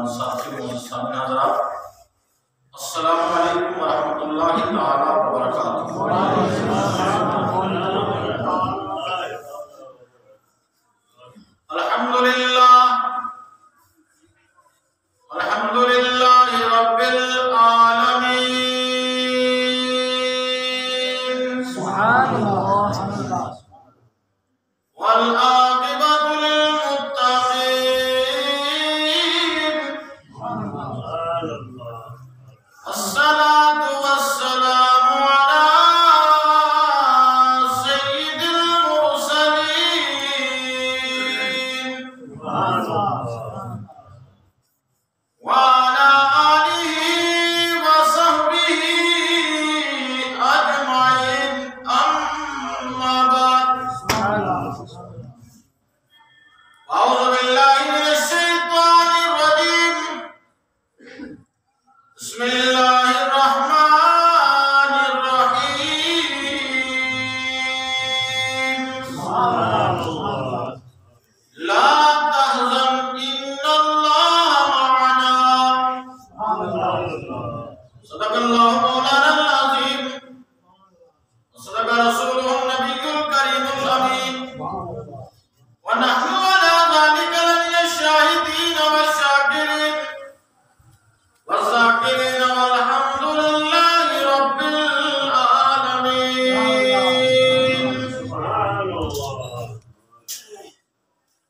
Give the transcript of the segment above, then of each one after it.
محترم ساتھیوں اور سامعین حضرات، السلام علیکم ورحمۃ اللہ تعالی وبرکاتہ۔ الحمد للہ رب العالمین، والعاقبۃ للمتقین، الصلاة والسلام علی سید المرسلین، وعلى آله وصحبه أجمعين، أما بعد، أعوذ بالله من الشيطان الرجيم، بسم الله الرحمن الرحيم، لا تحزن إن الله معنا، صدق الله مولانا العظيم، وصدق رسوله النبي الكريم الأمين، ونحن على ذلك لمن الشاهدين والشاكرين والذاكرين، والحمد لله رب العالمين۔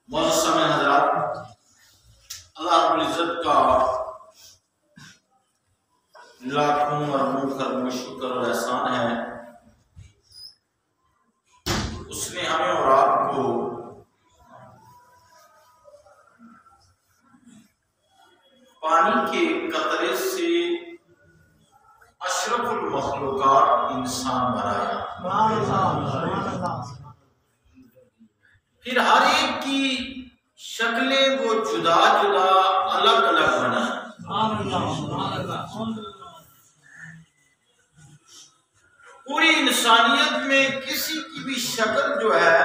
معزز سامعین حضرات، اللہ رب العزت کا لاکھوں اربوں خربوں شکر اور احسان ہے، اس نے ہمیں اور آپ کو پانی کے قطرے سے اشرف المخلوقات انسان بنایا، پھر ہر ایک کی شکلیں وہ جدا جدا الگ الگ بنائیں، پوری انسانیت میں کسی کی بھی شکل جو ہے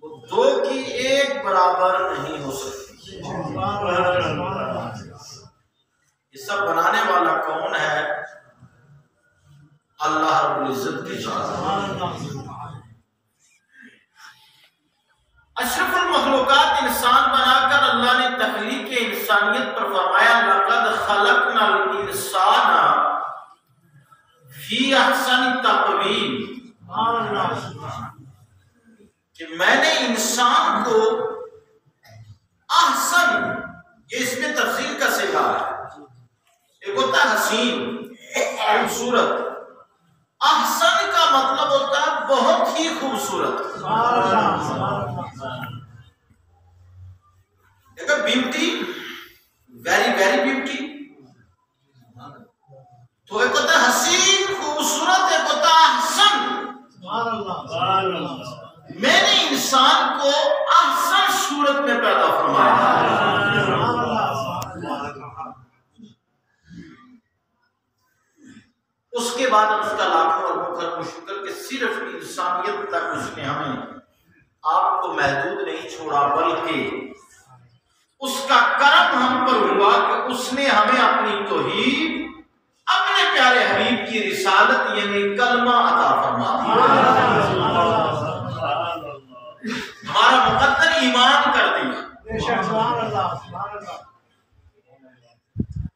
وہ دو کی ایک برابر نہیں ہو سکتی۔ یہ سب بنانے والا کون ہے؟ اللہ رب العزت کی ذات۔ اشرف المخلوقات انسان بنا کر اللہ نے تخلیق انسانیت پر فرمایا، لقد خلقنا الانسان فی احسن تقویم، کہ میں نے انسان کو احسن، یہ اس میں تفصیل کا صیغہ ہے، ایک ہوتا ہے حسین خوبصورت، احسن کا مطلب ہوتا ہے بہت ہی خوبصورت، ایک بیوٹی، ویری ویری بیوٹی، تو ایک ہوتا ہے حسین خوبصورت، ایک ہوتا ہے احسن۔ میں نے انسان کو احسن صورت میں پیدا فرمایا، اس کے بعد اس کا لاکھوں اربوں خربوں شکر کہ صرف انسانیت تک اس نے ہمیں آپ کو محدود نہیں چھوڑا، بلکہ اس کا کرم ہم پر ہوا کہ اس نے ہمیں اپنی توحید، اپنے پیارے حبیب کی رسالت یعنی کلمہ عطا فرما دیا، ہمارا مقدر ایمان کر دیا،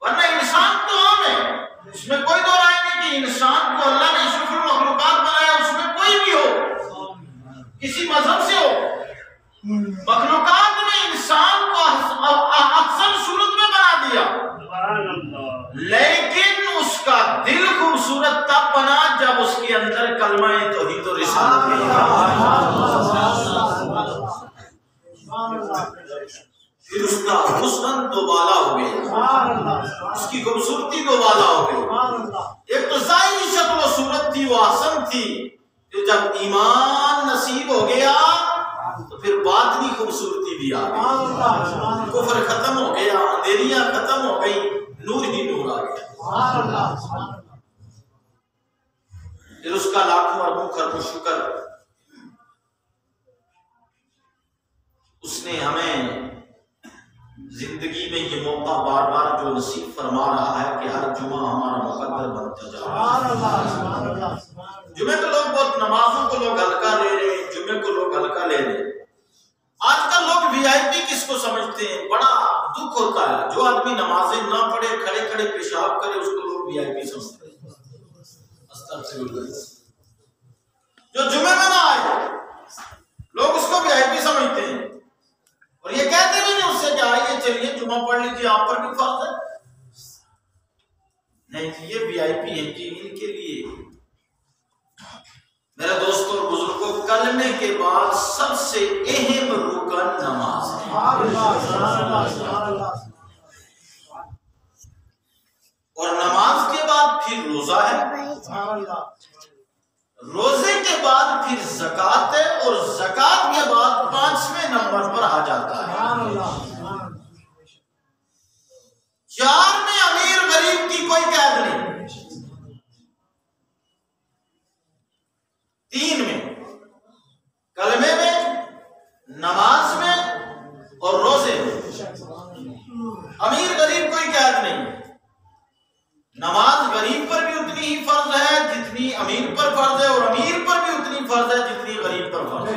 ورنہ انسان تو ہم ہے، اس میں کوئی دو رائے نہیں کہ انسان کو اللہ نے اشرف المخلوقات بنایا، اس میں کوئی بھی ہو، کسی مذہب سے ہو، مخلوقات نے انسان کو احسن صورت میں بنا دیا، لیکن اس کا دل خوبصورت تب بنا جب اس کے اندر کلمہ توحید و رسالت کی، پھر اس کا حسن دوبالا ہو گیا، اس کی خوبصورتی دوبالا ہو گئی۔ ایک تو ظاہری شکل و صورت تھی، وہ حسن تھی، پھر جب ایمان نصیب ہو گیا تو پھر باطنی خوبصورتی بھی آ گئی، کفر ختم ہو گیا، اندھیریاں ختم ہو گئی، نور ہی نور آ گیا۔ پھر اس کا لاکھوں اربوں خربوں شکر، اس نے ہمیں زندگی میں یہ موقع بار بار جو نصیب فرما رہا ہے کہ ہر جمعہ ہمارا مقدر بنتا جا رہا ہے. جمعے کو لوگ بہت نمازوں کو لوگ ہلکا لے رہے ہیں، جمعے کو لوگ ہلکا لے رہے ہیں. آج کل لوگ وی آئی پی کس کو سمجھتے ہیں؟ بڑا دکھ ہوتا ہے جو آدمی نمازیں نہ پڑھے کھڑے کھڑے پیشاب کرے اس کو لوگ وی آئی پی سمجھتے ہیں. جو جمعے میں نہ آئے لوگ اس کو وی آئی پی سمجھتے ہیں اور یہ کہتے بھی نہیں اس سے کہ آئیے چلیے جمعہ پڑھ لیجیے، آپ پر بھی فرض ہے. نہیں جی، یہ وی آئی پی ہے جی ان کے لیے. میرے دوستوں اور بزرگوں، کلمے کے بعد سب سے اہم رکن نماز ہے. اور نماز کے بعد پھر روزہ ہے، روزے کے بعد پھر زکوٰۃ ہے، اور زکوٰۃ کے بعد 5ویں نمبر پر آ جاتا ہے 4 میں امیر غریب کی کوئی قید نہیں، 3 میں کلمے میں، نماز میں اور روزے میں. امیر غریب کوئی قید نہیں. نماز غریب پر بھی اتنی ہی فرض ہے جتنی امیر پر فرض ہے، اور امیر پر بھی اتنی فرض ہے جتنی غریب پر فرض ہے.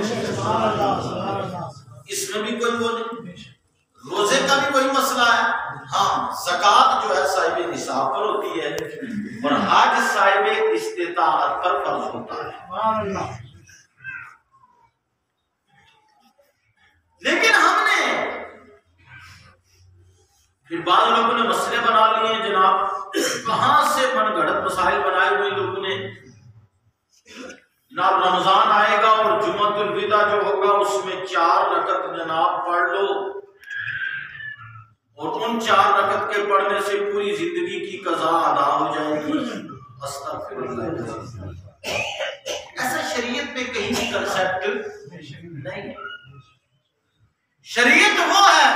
اس میں بھی کوئی وہ نہیں. روزے کا بھی وہی مسئلہ ہے. ہاں، زکوٰۃ جو ہے صاحب نصاب پر ہوتی ہے اور حج صاحب استطاعت پر فرض ہوتا ہے. لیکن ہم نے پھر بعض لوگوں نے مسئلے بنا لیے جناب، کہاں سے من گھڑت مسائل بنائے ہوئے لوگوں نے. جناب رمضان آئے گا اور جمعۃ الوداع جو ہوگا اس میں 4 رکعت جناب پڑھ لو، اور ان 4 رکعت کے پڑھنے سے پوری زندگی کی قضا ادا ہو جائے گی. استغفر اللہ. ایسا شریعت میں کہیں بھی کنسیپٹ نہیں. شریعت وہ ہے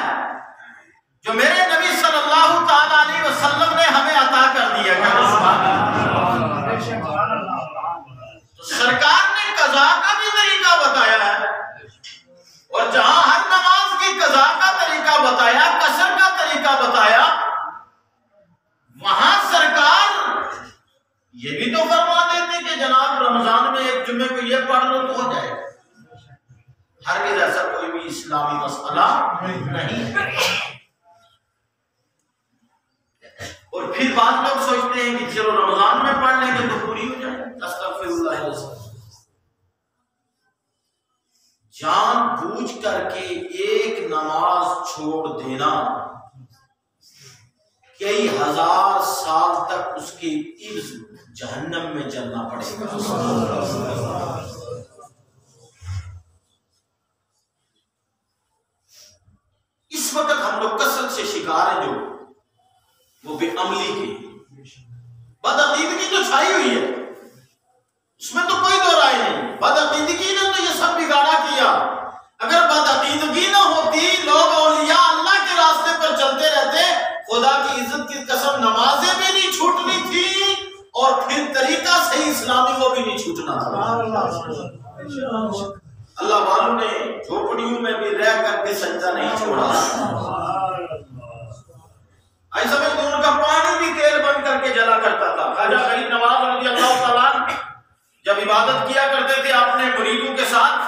جو میرے نبی صلی اللہ تعالی علیہ وسلم نے ہمیں عطا کر دیا. تو سرکار نے قضا کا بھی طریقہ بتایا ہے، اور جہاں ہر نماز کی قضا کا طریقہ بتایا، قصر کا طریقہ بتایا، وہاں سرکار یہ بھی تو فرما دیتے کہ جناب رمضان میں ایک جمعے کو یہ پڑھ لو تو ہو جائے. ہرگز ایسا کوئی بھی اسلامی مسئلہ نہیں. اور پھر بعض لوگ سوچتے ہیں کہ چلو رمضان میں پڑھ لیں گے تو پوری ہو جائے. استغفر اللہ. جان بوجھ کر کے ایک نماز چھوڑ دینا کئی ہزار سال تک اس کی عوض جہنم میں جلنا پڑے گا. اس وقت ہم لوگ کثرت سے شکار ہیں جو وہ بے عملی کی، بدعقیدگی تو چھائی ہوئی ہے، اس میں تو کوئی دو رائے نہیں. بدعقیدگی نے تو یہ سب بگاڑا کیا. اگر بدعقیدگی نہ ہوتی، لوگ اولیاء اللہ کے راستے پر چلتے رہتے، خدا کی عزت کی قسم نمازیں بھی نہیں چھوٹنی تھی اور پھر طریقہ صحیح اسلامی وہ بھی نہیں چھوٹنا تھا. اللہ والوں نے جھوپڑیوں میں بھی رہ کر کے سجدہ نہیں چھوڑا. ایسا میں تو ان کا پانی بھی تیل بن کر کے جلا کرتا تھا. خواجہ غریب نواز رضی اللہ تعالیٰ جب عبادت کیا کرتے تھے اپنے مریدوں کے ساتھ،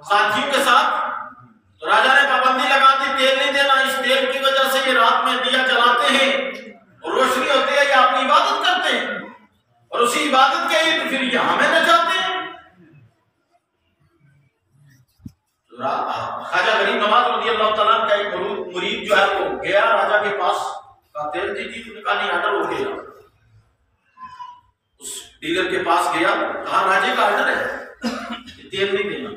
ساتھیوں کے ساتھ، تو راجا نے پابندی لگا دی تیل نہیں دینا. اس تیل کی وجہ سے یہ رات میں دیا جلاتے ہیں اور روشنی ہوتی ہے، یہ اپنی عبادت کرتے ہیں اور اسی عبادت کے لیے پھر یہ ہمیں نچاتے ہیں. خواجہ غریب نواز رضی اللہ تعالیٰ کا ایک مرید جو ہے وہ گیا راجا کے پاس، کا تیل دی تھی، کا نہیں آرڈر ہو گیا. اس ڈیلر کے پاس گیا، کہا راجے کا آرڈر ہے، تیل نہیں دینا.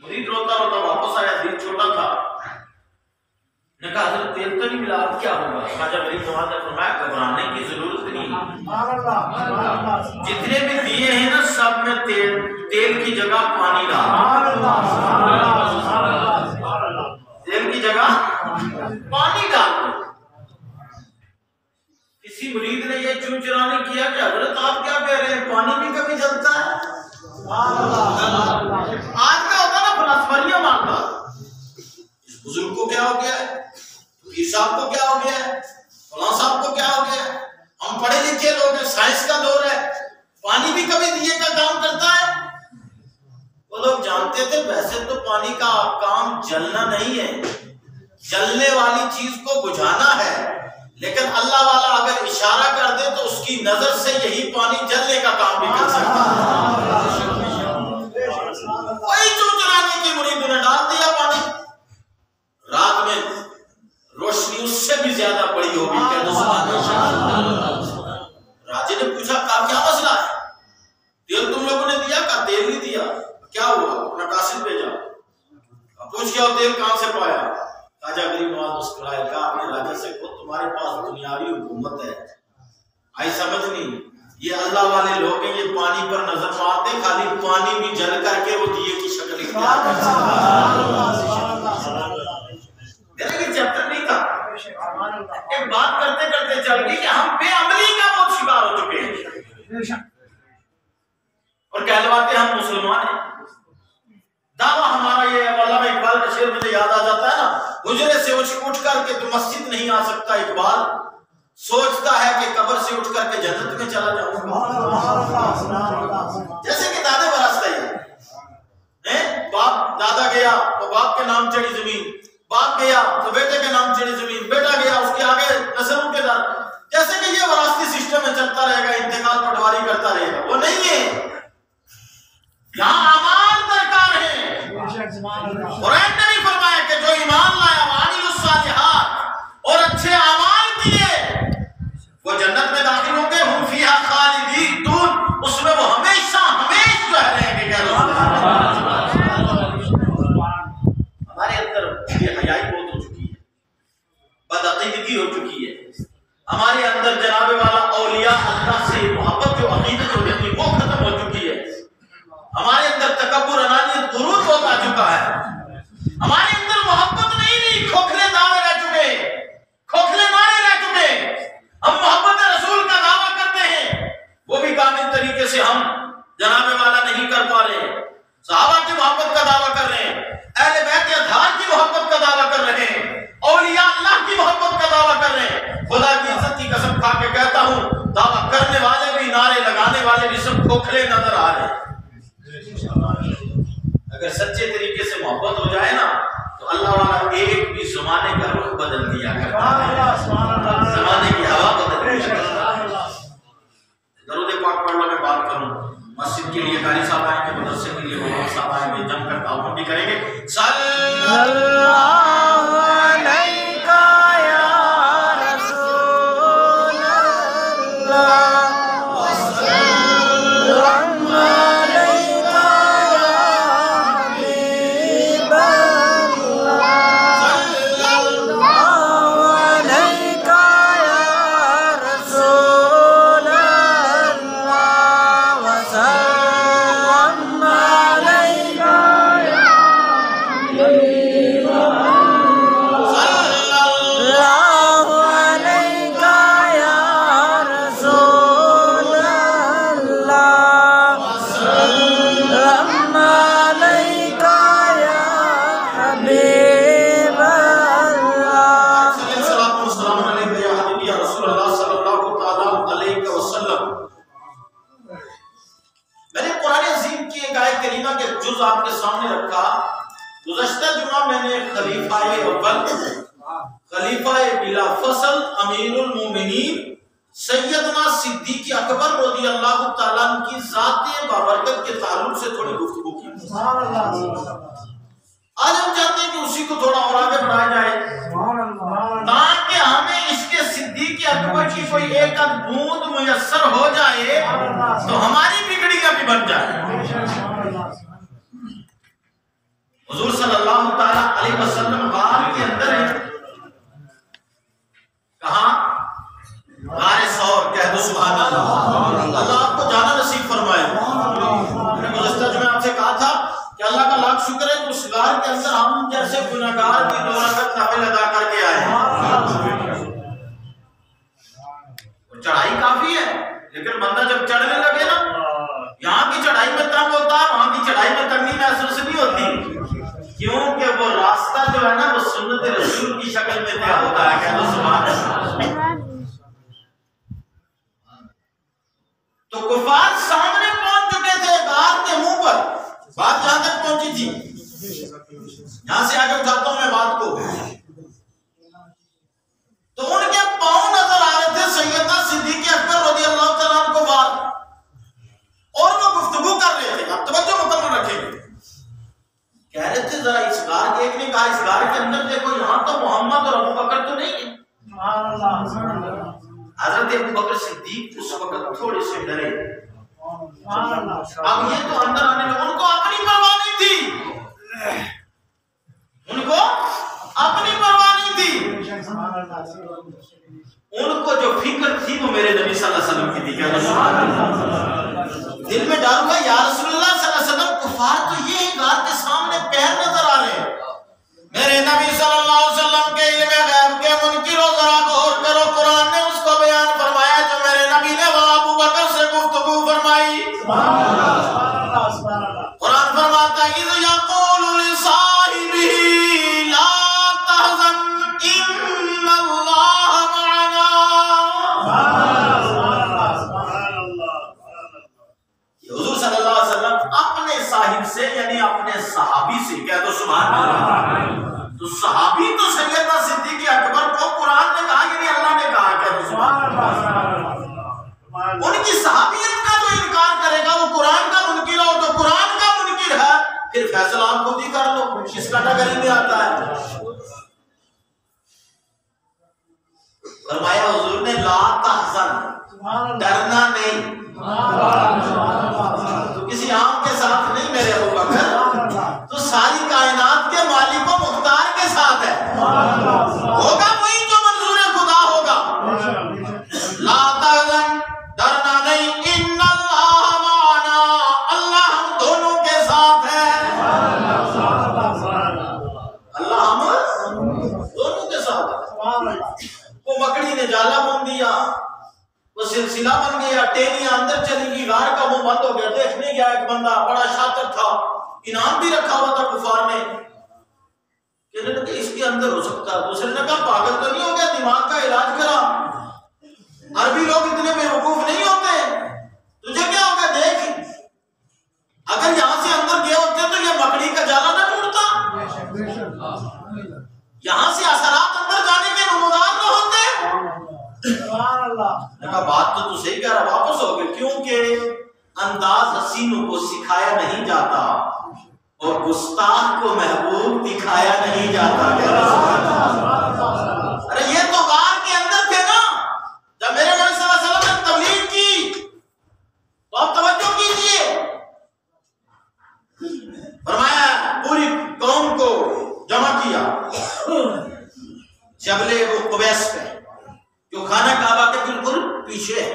مرید روتا روتا واپس آیا، دل چھوٹا تھا. نے کہا حضرت تیل تو نہیں ملا، اب کیا ہوگا؟ خواجہ غریب نواز نے فرمایا گھبرانے کی ضرورت نہیں، جتنے بھی دیے ہیں نا سب میں تیل کی جگہ پانی ڈال، تیل کی جگہ پانی ڈال دو. کسی مرید نے یہ چونچرانی کیا کہ حضرت آپ کیا کہہ رہے ہیں، پانی بھی کبھی جلتا ہے؟ آج کا ہوتا نا فلسفیاں مانتا. اس بزرگ کو کیا ہو گیا ہے؟ پیر صاحب کو کیا ہو گیا ہے، فلاں صاحب کو کیا ہو گیا ہے، ہم پڑھے لکھے لوگ ہیں، سائنس کا دور ہے، پانی بھی کبھی دیے کا کام کرتا ہے؟ وہ لوگ جانتے تھے ویسے تو پانی کا کام جلنا نہیں ہے، جلنے والی چیز کو بجھانا ہے، لیکن اللہ والا اگر اشارہ کر دے تو اس کی نظر سے یہی پانی جلنے کا کام بھی کر سکتا ہے۔ وہی چوچرانے کی مرید نے ڈال دیا پانی، رات میں روشنی اس سے بھی زیادہ بڑی ہوگی۔ کہہ دو سبحان اللہ۔ راجے نے پوچھا کیا مسئلہ ہے، تیل تم لوگوں نے دیا؟ کہا تیل نہیں دیا۔ کیا ہوا؟ اپنا قاصد بھیجا، پوچھ کیا تیل کہاں سے پایا؟ راجا غریب نواز مسکرائے، کہا اپنے راجا سے کہو تمہارے پاس دنیاوی حکومت ہے، آئی سمجھ نہیں، یہ اللہ والے لوگ ہیں، یہ پانی پر نظر مارتے، خالی پانی بھی جل کر کے وہ دیے کی شکل اختیار کر سکتا۔ میرا یہ چیپٹر نہیں تھا، ایک بات کرتے کرتے چل گئی کہ ہم بے عملی کا بہت شکار ہو چکے ہیں اور کہلواتے ہم مسلمان ہیں۔ دعویٰ ہمارا یہ ہے، علامہ اقبال کا شعر مجھے یاد آ جاتا ہے نا، حجرے سے اٹھ کر کے تو مسجد نہیں آ سکتا اقبال، سوچتا ہے کہ قبر سے اٹھ کر کے جنت میں چلا جاؤں گا۔ جیسے کہ دادا وراثت ہے، باپ دادا گیا تو باپ کے نام چڑھی زمین، باپ گیا تو بیٹے کے نام چڑھی زمین، بیٹا گیا اس کے آگے نسلوں کے در، جیسے کہ یہ وراثتی سسٹم میں چلتا رہے گا، انتقال پٹواری کرتا رہے گا۔ وہ نہیں ہے، یہاں اعمال درکار ہیں۔ قرآن نے بھی فرمایا کہ جو ایمان لایا وعمل الصالحات اور اچھے اعمال کیے وہ جنت میں داخل ہوں گے، ہم فیہا خالدون، اس میں وہ ہمیشہ جو رہیں گے۔ ہمارے اندر یہ حیائی بہت ہو چکی ہے، بدعقیدگی ہو چکی ہے، ہمارے اندر جناب والا اولیاء اللہ سے محبت جو عقیدت ہوتی تھی وہ ختم ہو چکی ہے، ہمارے اندر تکبر انانیت غرور بہت آ چکا ہے، ہمارے اندر محبت نہیں رہی، کھوکھلے دعوے رہ چکے، کھوکھلے نعرے رہ چکے، ہم محبت رسول کا دعویٰ کرتے ہیں وہ بھی کامل طریقے سے ہم جناب والا نہیں کر پا رہے، صحابہ کی محبت کا دعویٰ کر رہے ہیں، اہل بیت اطہار کی محبت کا دعویٰ کر رہے ہیں، اولیاء اللہ کی محبت کا دعویٰ کر رہے ہیں۔ خدا کی عزت کی قسم کھا کے کہتا ہوں دعویٰ کرنے والے بھی نعرے لگانے والے بھی سب کھوکھلے نظر آ رہے ہیں۔ اگر سچے طریقے سے محبت ہو جائے نا تو اللہ والا ایک بھی زمانے کا رخ بدل دیا کرتا ہے، زمانے کی ہوا بدل دیا کرتا ہے۔ درود پاک پڑھنا میں بات کروں، مسجد کے لیے قاری صاحب آئیں گے، مدرسے کے لیے مولانا صاحب آئیں گے، جم کر تعاون بھی کریں گے۔ صلی اللہ علیکہ یا رسول اللہ، آپ کے سامنے رکھا۔ گزشتہ جمعہ میں نے خلیفہ اول، خلیفہ بلا فصل، امیر المومنین سیدنا صدیق اکبر رضی اللہ تعالیٰ عنہ کی ذات بابرکت کے تعلق سے تھوڑی گفتگو کی۔ آج ہم چاہتے ہیں کہ اسی کو تھوڑا اور آگے بڑھایا جائے تاکہ ہمیں اس کے صدیق اکبر کی کوئی ایک بوند میسر ہو جائے تو ہماری بگڑیاں بھی بن جائے۔ حضور صلی اللہ تعالیٰ علیہ وسلم غار کے اندر ہے، کہاں؟ غار ثور، کہہ دو سبحان اللہ۔ اللہ آپ کو جانا نصیب فرمائے۔ میں نے گزشتہ جو میں آپ سے کہا تھا کہ اللہ کا لاکھ شکر ہے کہ اس غار کے اندر ہم جیسے گنہگار بھی 2 رکعت نفل ادا کر کے آئے ہیں۔ چڑھائی کافی ہے لیکن بندہ جب چڑھنے لگے نا، یہاں کی چڑھائی میں تنگ ہوتا ہے، وہاں کی چڑھائی میں تنگی محسوس نہیں ہوتی، کیونکہ وہ راستہ جو ہے نا وہ سنت رسول حضرت ابو بکر صدیق اس وقت تھوڑے سے ڈرے. اب یہ تو اندر آنے میں ان کو اپنی پرواہ نہیں تھی، ان کو اپنی پرواہ نہیں تھی، ان کو جو فکر تھی وہ میرے نبی صلی اللہ علیہ وسلم کی تھی. کیا دل میں ڈر ہوا یا رسول اللہ صلی اللہ علیہ وسلم کفار تو یہ غار کے سامنے پیر نظر آ رہے ہیں، میرے نبی صلی اللہ علیہ وسلم کے علم غیب کے منکرو ذرا غور کرو، قرآن نے اس کو بیان فرمایا جو میرے نبی نے وہاں ابو بکر سے گفتگو فرمائی. قرآن فرماتا ہے اذ یقول لصاحبہ لا تحزن ان اللہ معنا. حضور صلی اللہ علیہ وسلم اپنے صاحب سے یعنی اپنے صحابی سے کہہ دو سبحان اللہ. تو صحابی تو سیدنا صدیق اکبر کو قرآن نے کہا یعنی اللہ نے کہا. کہہ دو سبحان اللہ. ان کی صحابیت کا جو انکار کرے گا وہ قرآن کا منکر ہو، تو قرآن کا منکر ہے پھر فیصلہ آپ خود ہی کر لو کس کیٹیگری میں آتا ہے. فرمایا حضور نے لا تحزن، ڈرنا نہیں. تو کسی عام کے ساتھ نہیں میرے ابو بکر، تو ساری کائنات کے مالک و مختار کے ساتھ ہے. ہوگا وہی جو منظور خدا ہوگا. لا تحزن، ڈرنا نہیں، ان اللہ معنا، اللہ ہم دونوں کے ساتھ ہے. اللہ ہم دونوں کے ساتھ ہے. وہ مکڑی نے جالا بن دیا، وہ سلسلہ بن گیا، ٹینیاں اندر چلی گئی، غار کا منہ بند ہو گیا. دیکھنے گیا ایک بندہ بڑا شاطر تھا، انعام بھی رکھا ہوا تھا کفار نے. کہنے لگے اس کے اندر ہو سکتا ہے. دوسرے نے کہا پاگل تو نہیں ہو گیا، دماغ کا علاج کرا. عربی لوگ اتنے بے وقوف نہیں ہوتے، تجھے کیا ہوگا دیکھ، اگر یہاں سے اندر گئے ہوتے تو یہ مکڑی کا جالا نہ ٹوٹتا، یہاں سے اثرات اندر جانے کے نمودار نہ ہوتے. کہا بات تو صحیح کہہ رہا، واپس ہو گئے. کیونکہ انداز حسینوں کو سکھایا نہیں جاتا اور گستاخ کو محبوب دکھایا نہیں جاتا. ارے یہ تو غار کے اندر تھے نا جب میرے نبی صلی اللہ علیہ وسلم نے تبلیغ کی، تو آپ توجہ کیجئے. فرمایا پوری قوم کو جمع کیا جبل قبیس پہ جو خانہ کعبہ کے بالکل پیچھے ہے.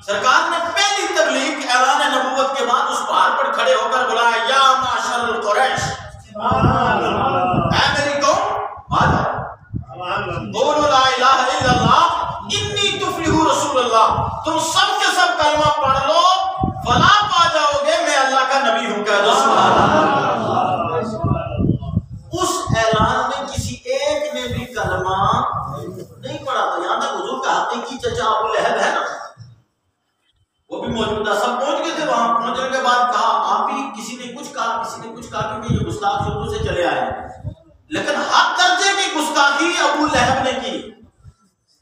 سرکار نے پہلی تبلیغ اعلان نبوت کے بعد اس پہاڑ پر کھڑے ہو کر بلایا یا معشر القریش، اے میری قوم آ جاؤ، قولوا لا الہ الا اللہ انی تفلح رسول اللہ. تم سب کے سب کلمہ پڑھ لو، فلاح پا جاؤ گے، میں اللہ کا نبی ہوں. کہہ دو سبحان اللہ. اس اعلان میں کسی ایک نے بھی کلمہ نہیں پڑھا تھا. یہاں تک حضور کا حقیقی چچا ابو لہب ہے نا، وہ بھی موجود تھا. سب پہنچ گئے تھے. وہاں پہنچنے کے بعد کہا آپ ہی، کسی نے کچھ کہا کسی نے کچھ کہا، کیونکہ یہ گستاخ شروع سے چلے آئے ہیں. لیکن حق درجے کی گستاخی ابو لہب نے کی.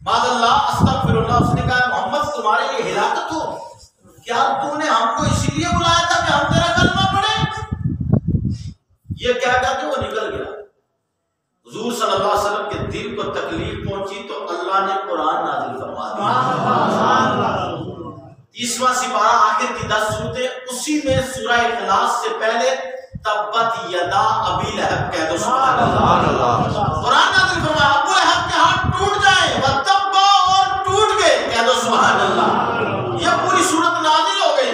معاذ اللہ، استغفر اللہ. اس نے کہا محمد تمہارے یہ ہلاکت ہو، کیا تو نے ہم کو اسی لیے بلایا تھا کہ ہم تیرا کلمہ پڑھیں؟ یہ کہہ کر کے وہ نکل گیا. حضور صلی اللہ علیہ وسلم کے دل کو تکلیف پہنچی تو اللہ نے قرآن نازل فرما دیا. 30واں سپارہ آخر کی 10 صورتیں، اسی میں سورہ اخلاص سے پہلے تبت یدا ابی لہب. کہہ دو سبحان اللہ. قرآن نازل فرمایا ابو لہب کے ہاتھ ٹوٹ جائیں، وتبا، اور ٹوٹ گئے. کہہ دو سبحان اللہ. یہ پوری سورت نازل ہو گئی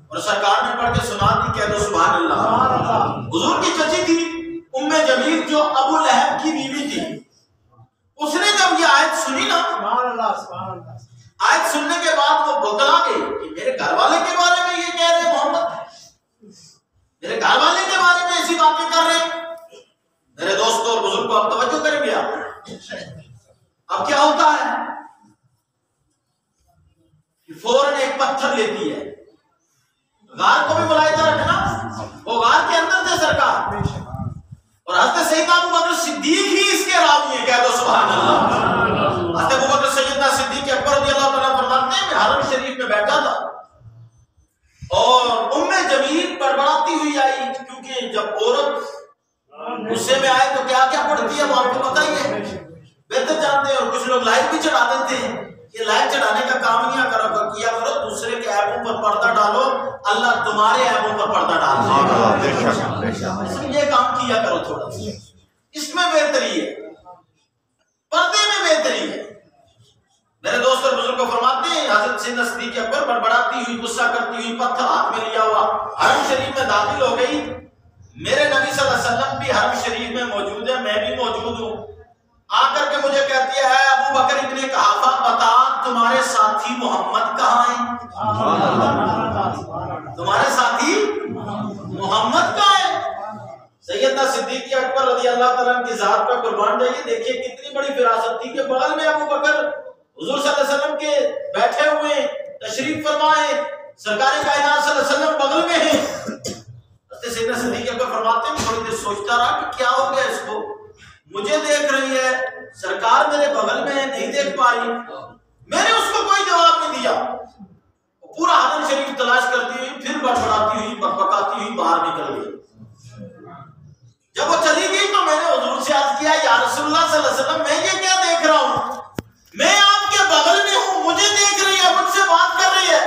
اور سرکار نے پڑھ کے سنا دی. کہہ دو سبحان اللہ. حضور کی چچی تھی ام جمیل جو ابو لہب کی بیوی تھی، اس نے جب یہ آیت سنی نا، آیت سننے کے بعد وہ بتلا گئی کہ میرے گھر والے کے بارے میں یہ کہہ رہے محمد، میرے گھر والے کے بارے میں ایسی باتیں کر رہے ہیں. میرے دوستوں اور بزرگوں آپ توجہ کریں گے. اب کیا ہوتا ہے کہ فوراً ایک پتھر لیتی ہے. غار کو بھی ملاحظہ رکھنا، وہ غار کے اندر تھے سرکار، اور حضرت سیدنا ابو بکر صدیق ہی اس کے راوی ہیں. کہہ دو سبحان اللہ. حضرت ابو بکر سیدنا صدیق اکبر رضی اللہ تعالیٰ فرماتے ہیں میں حرم شریف میں بیٹھا تھا اور ام جمیل بڑبڑاتی ہوئی آئی، کیونکہ جب عورت غصے میں آئے تو کیا کیا پڑھتی ہے وہ آپ کو پتہ ہی ہے، بہتر جانتے ہیں. اور کچھ لوگ لائٹ بھی چڑھا دیتے ہیں. یہ لائٹ چڑھانے کا کام نہیں کیا کرو, دوسرے کے عیبوں پر پردہ ڈالو, اللہ تمہارے عیبوں پر پردہ ڈال دے گا. یہ کام کیا کرو تھوڑا سا, اس میں بہتری ہے, پردے میں بہتری ہے. میرے دوست اور بزرگ فرماتے ہیں حضرت سیدنا صدیق اکبر بڑبڑاتی ہوئی, غصہ کرتی ہوئی, پتھر ہاتھ میں لیا ہوا حرم شریف میں داخل ہو گئی. میرے نبی صلی اللہ علیہ وسلم بھی حرم شریف میں موجود ہے, میں بھی موجود ہوں. آ کر کے مجھے کہتی ہے ابو بکر ابن قحافہ بتا تمہارے ساتھی محمد کہاں ہیں؟ تمہارے ساتھی محمد کہاں ہیں؟ سیدنا صدیق اکبر رضی اللہ تعالیٰ عنہ کی ذات پر قربان جائیے, دیکھیے کتنی بڑی فراست تھی کہ بغل میں ابو بکر حضور صلی اللہ علیہ وسلم کے بیٹھے ہوئے, تشریف فرمائے, سرکار کائنات صلی اللہ علیہ وسلم بغل میں ہیں. سیدنا صدیق اکبر فرماتے ہیں تھوڑی دیر سوچتا رہا کہ کیا ہو گیا اس کو, مجھے دیکھ رہی ہے, سرکار میرے بغل میں ہے, نہیں دیکھ پا رہی. میں نے اس کو کوئی جواب نہیں دیا. پورا حرم شریف تلاش کرتی ہوئی, پھر بڑبڑاتی ہوئی, بکبکاتی ہوئی باہر نکل گئی. جب وہ چلی گئی تو میں نے حضور سے عرض کیا یا رسول اللہ صلی اللہ علیہ وسلم میں یہ کیا دیکھ رہا ہوں, میں آپ کے بغل میں ہوں, مجھے دیکھ رہی ہے, مجھ سے بات کر رہی ہے,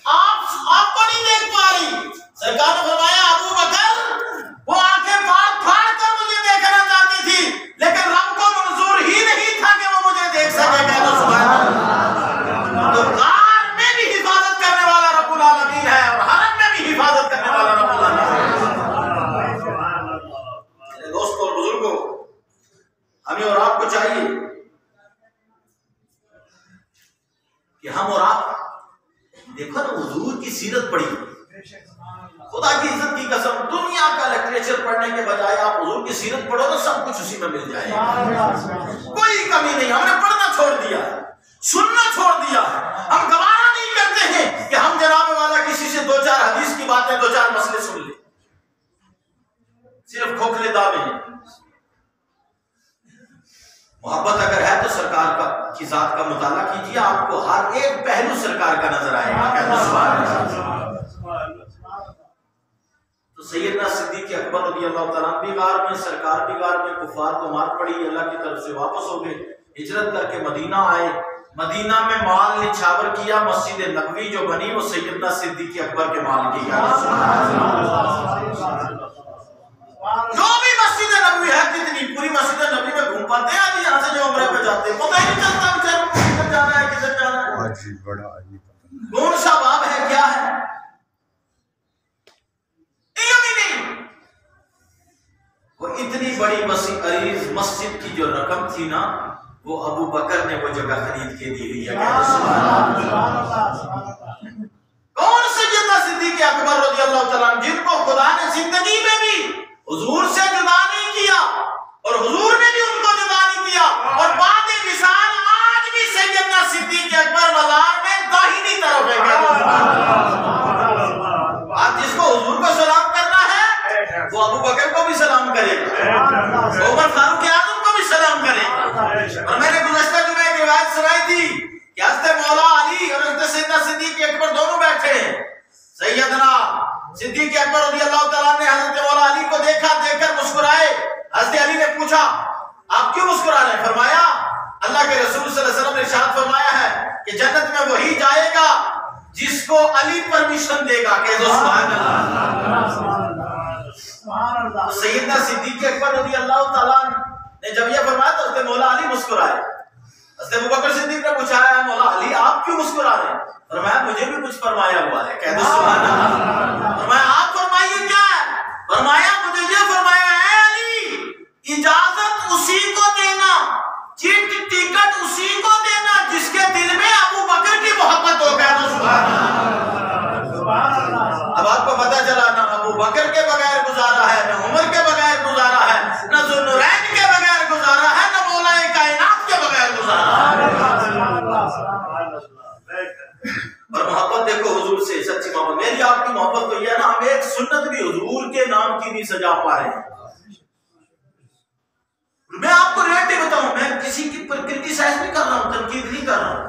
آپ کو نہیں دیکھ پا رہی. سرکار نے فرمایا ابو بکر وہ آنکھیں پھاڑ پھاڑ کر مجھے دیکھنا چاہتی تھی, لیکن رب کو منظور ہی نہیں تھا کہ وہ مجھے دیکھ سکے. کہہ دو سبحان اللہ. تو غار میں بھی حفاظت کرنے والا رب العالمین ہے, اور حرم میں بھی حفاظت کرنے والا رب العالمین ہے. میرے دوستوں اور بزرگوں, ہمیں اور آپ کو چاہیے کہ ہم اور آپ دیکھو نا حضور کی سیرت پڑھی, خدا کی عزت کی قسم دنیا کا لٹریچر پڑھنے کے بجائے آپ حضور کی سیرت پڑھو تو سب کچھ اسی میں مل جائے گا, کوئی کمی نہیں. ہم نے پڑھنا چھوڑ دیا, سننا چھوڑ دیا. ہم گوارا نہیں کرتے ہیں کہ ہم جناب والا کسی سے دو چار حدیث کی باتیں, دو چار مسئلے سن لیں, صرف کھوکھلے دعوے ہیں. محبت اگر ہے تو سرکار کی ذات کا مطالعہ کیجیے, آپ کو ہر ایک پہلو سرکار کا نظر آئے گا. تو سیدنا صدیق اکبر رضی اللہ تعالیٰ بھی غار میں, سرکار بھی غار میں, کفار کو مار پڑی, اللہ کی طرف سے واپس ہو گئے, ہجرت کر کے مدینہ آئے. مدینہ میں مال نچھاور کیا, مسجد نبوی جو بنی وہ سیدنا صدیق اکبر کے مال کی ہے. جو بھی مسجد نبوی ہے, کتنی پوری مسجد نبوی میں گھوم پاتے ہیں یہاں سے جو عمرے پہ جاتے ہیں, پتہ ہی نہیں چلتا بیچاروں کو کدھر جانا ہے, کدھر جانا ہے, کون سا باب ہے, کیا ہے, وہ اتنی بڑی وسیع عریض مسجد کی جو رقم تھی نا, وہ ابو بکر نے وہ جگہ خرید کے دی ہوئی ہے. کون سیدنا صدیق اکبر رضی اللہ تعالیٰ عنہ جن کو خدا نے زندگی میں بھی حضور سے جدا نہیں کیا, اور حضور نے بھی ان کو جدا نہیں کیا, اور بعد وصال آج بھی سیدنا صدیق اکبر مزار میں داہنی طرف ہے. آج جس کو حضور کو سلام کرنا ہے وہ ابو بکر کو بھی سلام کرے گا, عمر فاروق اعظم کو بھی سلام کرے گا. اور میں نے گزشتہ جمعہ ایک روایت سنائی تھی کہ حضرت مولا علی اور حضرت سیدنا صدیق اکبر دونوں بیٹھے ہیں. سیدنا صدیق اکبر رضی اللہ تعالیٰ نے حضرت مولا علی کو دیکھا, دیکھ کر مسکرائے. حضرت علی نے پوچھا آپ کیوں مسکرا رہے ہیں؟ فرمایا اللہ کے رسول صلی اللہ علیہ وسلم نے ارشاد فرمایا ہے کہ جنت میں وہی جائے گا جس کو علی پرمیشن دے گا. کہہ دو سبحان اللہ. سیدنا صدیق اکبر رضی اللہ تعالیٰ نے جب یہ فرمایا تو حضرت مولا علی مسکرائے. حضرت ابوبکر صدیق نے پوچھا ہے مولا علی آپ کیوں مسکرا رہے ہیں؟ فرمایا مجھے بھی کچھ فرمایا ہوا ہے. کہہ دو سبحان اللہ. فرمایا آپ فرمائیے کیا ہے؟ فرمایا مجھے یہ فرمایا ہے علی اجازت اسی کو دینا, ٹکٹ اسی کو دینا جس کے دل میں ابو بکر کی محبت ہو. کہہ دو سبحان اللہ. اب آپ کو پتا چلا نہ ابو بکر کے بغیر گزارا ہے, نہ عمر کے بغیر گزارا ہے, نہ ذوالنورین کے بغیر گزارا ہے, نہ مولا کائنات کے بغیر گزارا ہے. اور محبت دیکھو حضور سے, سچی محبت. میری آپ کی محبت تو یہ ہے نا, ہم ایک سنت بھی حضور کے نام کی نہیں سجا پا رہے ہیں. میں آپ کو ریئلٹی بتاؤں, میں کسی کی کرٹیسائز نہیں کر رہا ہوں, تنقید نہیں کر رہا ہوں.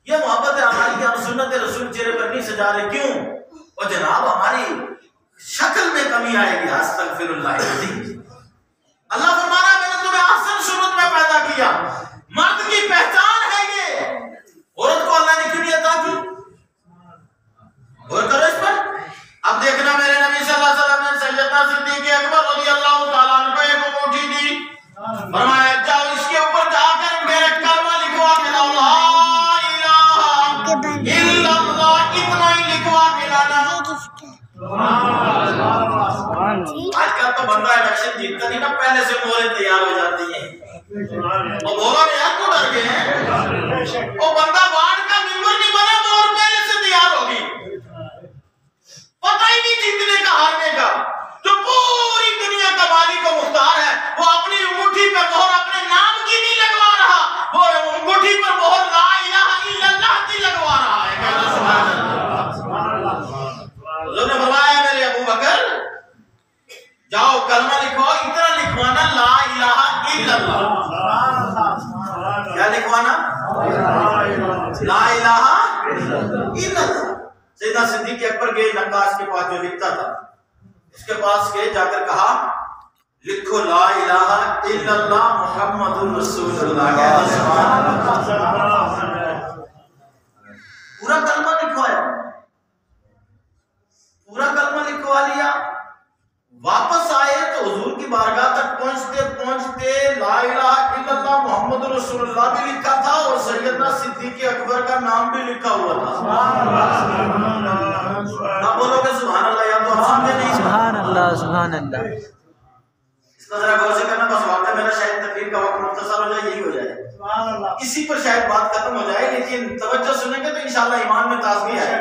یہ محبت ہے ہماری کہ ہم سنت رسول چہرے پر نہیں سجا رہے. کیوں؟ اور جناب ہماری شکل میں کمی آئے گی. استغفر اللہ. اللہ فرمانا میں نے تمہیں احسن صورت میں پیدا کیا, مرد کی پہچان دکھتا نہیں نا، پہلے سے موریں تیار ہو جاتی ہیں. اور موروں نے آپ کو ڈر گئے ہیں. وہ بندہ وارڈ کا ممبر نہیں بنا تو اور پہلے سے تیار ہوگی. پتہ ہی نہیں جیتنے کا ہارنے کا. جو پوری دنیا کا مالک و مختار ہے وہ اپنی انگوٹھی پہ مہر اپنے نام کی نہیں لگوا رہا، وہ انگوٹھی پر مہر لا الہ الا اللہ کی لگوا رہا ہے. کہنا سبحان اللہ. حضور نے فرمایا میرے ابو بکر جاؤ کلمہ لکھواؤ، اتنا لکھوانا لا الہ الا اللہ. کیا لکھوانا؟ لا الہ الا اللہ. سیدنا صدیق اکبر گئے نقاش کے پاس جو لکھتا تھا، اس کے پاس گئے، جا کر کہا لکھو لا الہ الا اللہ محمد رسول اللہ. پورا کلمہ لکھوایا، پورا کلمہ لکھوا لیا. واپس آئے تو حضور کی بارگاہ تک پہنچتے پہنچتے لا الہ الا اللہ محمد رسول اللہ بھی لکھا تھا اور سیدنا صدیق اکبر کا نام بھی لکھا ہوا تھا. اب بولو کہ سبحان اللہ، یا تو ہم سمجھے نہیں. سبحان اللہ سبحان اللہ. اس کا ذرا غور سے کرنا. بس واقعہ میرا شاید تقریر کا وقت مختصر ہو جائے، یہی ہو جائے، اسی پر شاید بات ختم ہو جائے، لیکن توجہ سنیں گے تو انشاءاللہ ایمان میں تازگی آئے.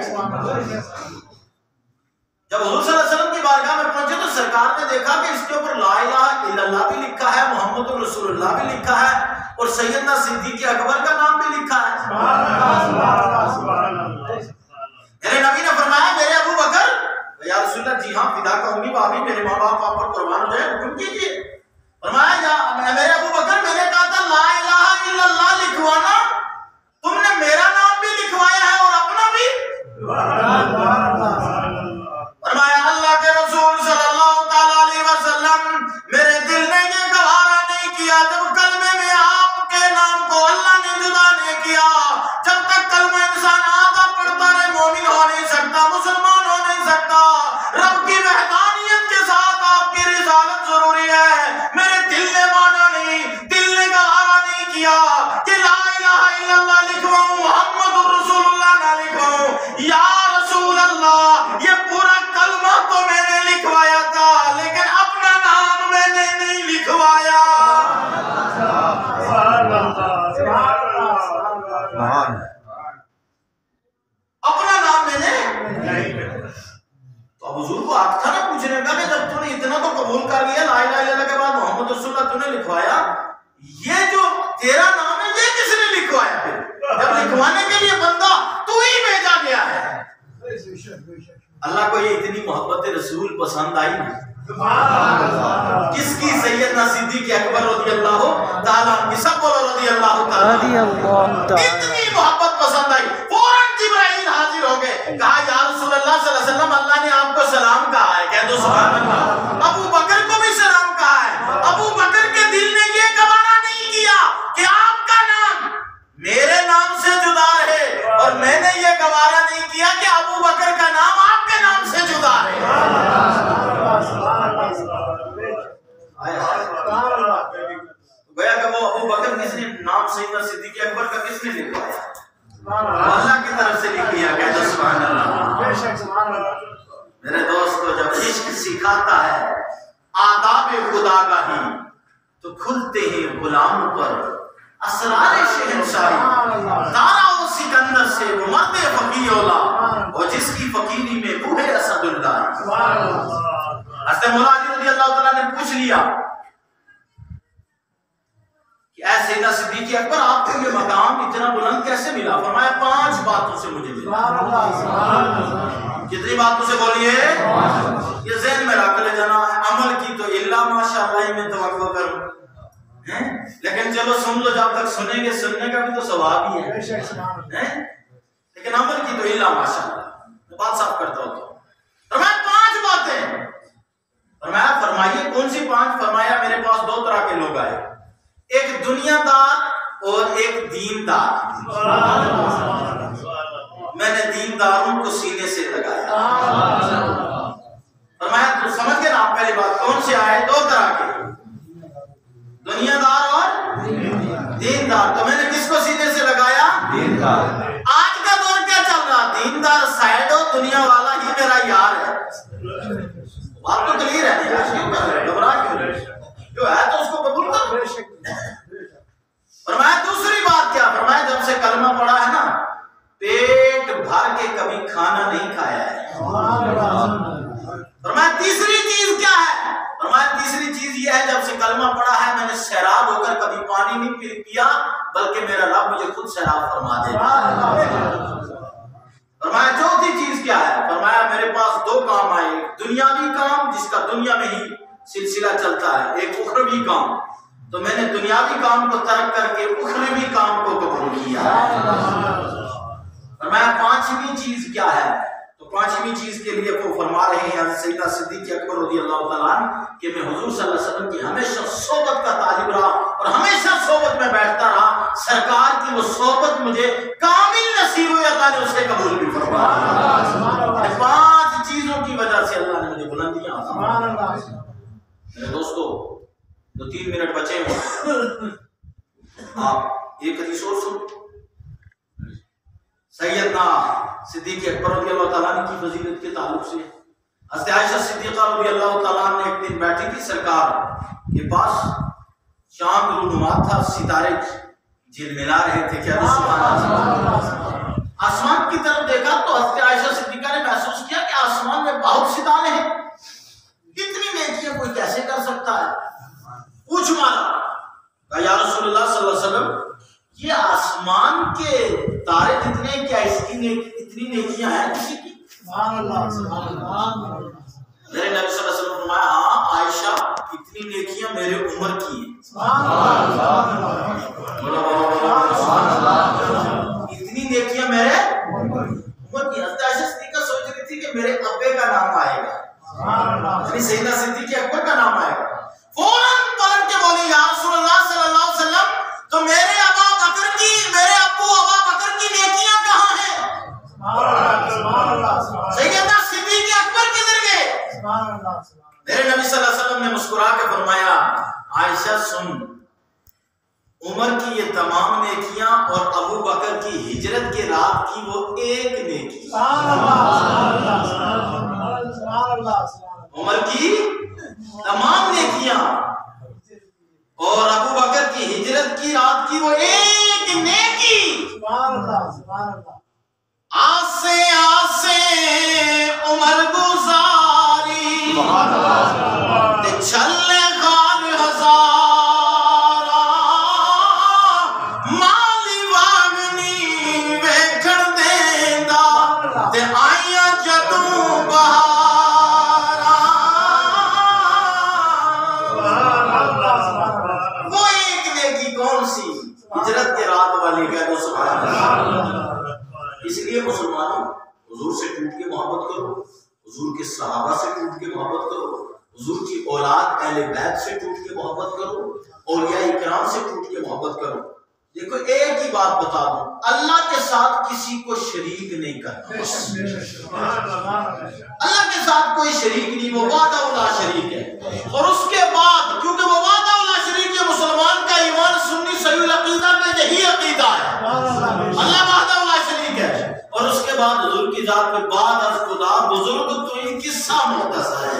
جب حضور صلی اللہ علیہ وسلم کی بارگاہ میں پہنچے تو سرکار نے دیکھا کہ اس کے اوپر لا الہ الا اللہ بھی لکھا ہے، محمد رسول اللہ بھی لکھا ہے اور سیدنا صدیق اکبر کا نام بھی لکھا ہے. میرے نبی نے فرمایا میرے ابو بکر، یا رسول اللہ جی ہاں فدا کا امی بابی میرے ماں باپ آپ پر قربان ہو جائے، حکم کیجیے. فرمایا یا میرے ابو بکر میں نے کہا تھا لا الہ الا اللہ لکھوانا، تم نے میرا نام بھی لکھوایا ہے اور اپنا بھی. فرمایا اللہ کے رسول صلی اللہ تعالی علیہ وسلم میرے دل نے یہ گوارا نہیں کیا جب کلمے میں آپ کے نام کو اللہ نے جدا نہیں کیا. جب تک کلمہ انسان آدھا پڑھتا رہے مومن ہو نہیں سکتا، مسلمان ہو نہیں سکتا. رب کی وحدانیت کے ساتھ آپ کی رسالت ضروری ہے. میرے دل نے مانا نہیں، دل نے گوارا نہیں کیا کہ لا الہ الا اللہ لکھواؤں محمد رسول اللہ نہ لکھواؤں. یا رسول اللہ یہ پورا کلمہ تو میں نے لکھوایا تھا لیکن اپنا نام میں نے نہیں لکھوایا. اپنا نام میں نے. تو اب حضور کو حق تھا نا پوچھنے کا کہ جب تو نے اتنا تو قبول کر لیا لا الہ الا اللہ کے بعد محمد رسول اللہ تو نے لکھوایا، یہ جو تیرا نام ہے یہ کس نے لکھوایا؟ پھر جب لکھوانے کے لیے بندہ تو ہی بھیجا گیا ہے. اللہ کو یہ اتنی محبت رسول پسند آئی نا. کس کی؟ سیدنا صدیق اکبر رضی اللہ تعالیٰ عنہ. سب بولو رضی اللہ تعالیٰ. اتنی محبت پسند آئی. فوراً جبرائیل حاضر ہو گئے، کہا یا رسول اللہ صلی اللہ علیہ وسلم اللہ نے آپ کو سلام کہا ہے. کہہ دو سبحان اللہ. ابو بکر کو بھی سلام کہا ہے. ابو بکر کے دل نے یہ گوارا نہیں کیا کہ آپ کا نام میرے نام سے جدا رہے اور میں نے یہ گوارا نہیں کیا کہ ابو بکر کا نام آپ کے نام سے جدا رہے. گویا کہ وہ ابو بکر کس نے نام سیدنا صدیق اکبر کا کس نے لکھوایا؟ اللہ کی طرف سے لکھ لیا. کہہ دو سبحان اللہ. میرے دوستو جب عشق سکھاتا ہے آداب خدا گاہی تو کھلتے ہیں غلام پر اسرار شہنشاہی. تارا و سکندر سے وہ مرد فقیر اولا اور جس کی فقیری میں وہ ہے اسد اللہ. حضرت مولا علی رضی اللہ تعالیٰ نے پوچھ لیا کہ اے سیدنا صدیق اکبر آپ کو یہ مقام اتنا بلند کیسے ملا؟ فرمایا 5 باتوں سے مجھے ملا. کتنی باتوں سے بولیے؟ یہ ذہن میں رکھ لے جانا. عمل کی تو اللہ ماشاءاللہ میں توقع کروں، لیکن چلو سن لو، جب تک سنیں گے سننے کا بھی تو ثواب ہی ہے، لیکن عمل کی تو اللہ ماشاءاللہ. بات صاف کرتا ہوں تو فرمایا 5 باتیں. فرمائیے کون سی 5؟ فرمایا میرے پاس 2 طرح کے لوگ آئے، ایک دنیا دار اور ایک دیندار. میں نے دینداروں کو سینے سے لگایا. فرمایا تو سمجھ گئے نا آپ پہلی بات کون سے آئے؟ 2 طرح کے، دنیا دار اور دیندار. تو میں نے کس کو سینے سے لگایا؟ دیندار. آج کا دور کیا چل رہا؟ دیندار سائڈ ہو، دنیا والا ہی میرا یار ہے. بات تو کلیئر ہے نہیں، گھبرا کیوں؟ کلمہ پڑھا ہے نا پیٹ بھر کے کبھی کھانا نہیں کھایا ہے. فرمایا تیسری چیز کیا ہے؟ فرمایا تیسری چیز یہ ہے جب سے کلمہ پڑھا ہے میں نے سیراب ہو کر کبھی پانی نہیں پیا بلکہ میرا رب مجھے خود سیراب فرما دیتا ہے. فرمایا چوتھی چیز کیا ہے؟ فرمایا میرے پاس دو کام آئے, ایک دنیاوی کام جس کا دنیا میں ہی سلسلہ چلتا ہے, ایک اخروی کام. تو میں نے دنیاوی کام کو ترک کر کے اخروی کام کو قبول کیا. فرمایا پانچویں چیز کیا ہے؟ تو پانچویں چیز کے لیے وہ فرما رہے ہیں حضرت سیدنا صدیق اکبر رضی اللہ تعالیٰ عنہ کہ میں حضور صلی اللہ علیہ وسلم کی ہمیشہ صحبت کا طالب رہا اور ہمیشہ صحبت میں بیٹھتا رہا. سرکار کی وہ صحبت مجھے کامل نصیب ہوئی, اللہ نے اسے قبول بھی فرمایا. پانچ چیزوں کی وجہ سے اللہ نے مجھے بلندیاں عطا فرمائی. میرے دوستو 2-3 منٹ بچے ہیں, آپ ایک حدیث اور سن. سیدنا صدیق اکبر رضی اللہ تعالیٰ عنہ کی فضیلت کے تعلق سے حضرت عائشہ صدیقہ رضی اللہ تعالیٰ عنہ ایک دن بیٹھی تھی سرکار کے پاس, شام رونما تھا, ستارے جھلملا رہے تھے. کیا آسمان کی طرف دیکھا تو حضرت عائشہ صدیقہ نے محسوس کیا کہ آسمان میں بہت ستارے ہیں, اتنی نیکیاں کوئی کیسے کر سکتا ہے؟ پوچھ مارا, کہا یا رسول اللہ صلی اللہ علیہ وسلم یہ آسمان کے تارے جتنے کیا اس کی اتنی نیکیاں ہیں کسی کی؟ میرے نبی صلی اللہ علیہ وسلم فرمایا ہاں عائشہ اتنی نیکیاں میرے عمر کی ہیں. اتنی نیکیاں میرے عمر کی. حضرت عائشہ صدیقہ سوچ رہی تھی کہ میرے ابے کا نام آئے گا, یعنی سیدنا صدیق اکبر کا نام آئے گا. فوراً پلٹ کے بولی یا رسول اللہ صلی اللہ علیہ وسلم تو میرے ابو بکر کی نیکیاں کہاں ہیں؟ سیدنا صدیق اکبر کدھر گئے؟ میرے نبی صلی اللہ علیہ وسلم نے مسکرا کے فرمایا عائشہ سن, عمر کی یہ تمام نیکیاں اور ابو بکر کی ہجرت کے رات کی وہ ایک نیکی. عمر کی تمام نیکیاں اور ابو بکر کی ہجرت کی رات کی وہ ایک نیکی. آسے آسے عمر گزاری تے چھلے خار ہزارا مالی واگنی ویکھن دیندا تے آئیاں جدوں بہارا. وہ ایک نیکی کون سی؟ ہجرت کے رات والی. کہہ دو سبحان اللہ. اس لیے مسلمانوں حضور سے ٹوٹ کے محبت کرو, حضور کے صحابہ سے ٹوٹ کے محبت کرو, حضور کی اولاد اہل بیت سے ٹوٹ کے محبت کرو, اولیاء کرام سے ٹوٹ کے محبت کرو. دیکھو ایک ہی بات بتا دوں, اللہ کے ساتھ کسی کو شریک نہیں کرنا. اللہ کے ساتھ کوئی شریک نہیں, وہ وحدہ لا شریک ہے. اور اس کے بعد کیونکہ وہ وحدہ لا شریک ہے, مسلمان کا ایمان سنی صحیح العقیدہ میں یہی عقیدہ ہے, اللہ وحدہ لا شریک ہے. اور اس کے بعد حضور کی ذات میں بعد از خدا بزرگ تو ان کی سا مختصر ہے.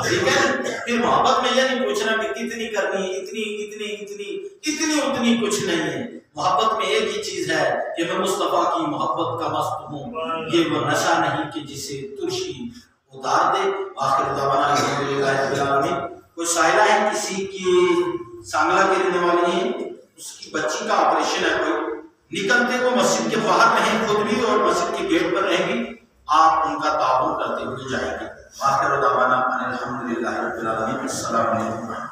ٹھیک ہے, پھر محبت میں یہ نہیں پوچھنا کہ کتنی کرنی ہے, اتنی اتنی کچھ نہیں ہے. محبت میں ایک ہی چیز ہے کہ میں مصطفیٰ کی محبت کا مست ہوں. یہ وہ نشہ نہیں کہ جسے ترشی اتار دے. آخر دعوانا الحمدللہ رب العالمین. کوئی سائلہ ہے کسی کی سانگلہ کے رہنے والی ہے, اس کی بچی کا آپریشن ہے, کوئی نکلتے وہ مسجد کے باہر رہیں خود بھی اور مسجد کے گیٹ پر رہیں گی, آپ ان کا تعاون کرتے ہوئے جائیں گے. آخر دعوانا الحمدللہ رب العالمین. السلام علیکم.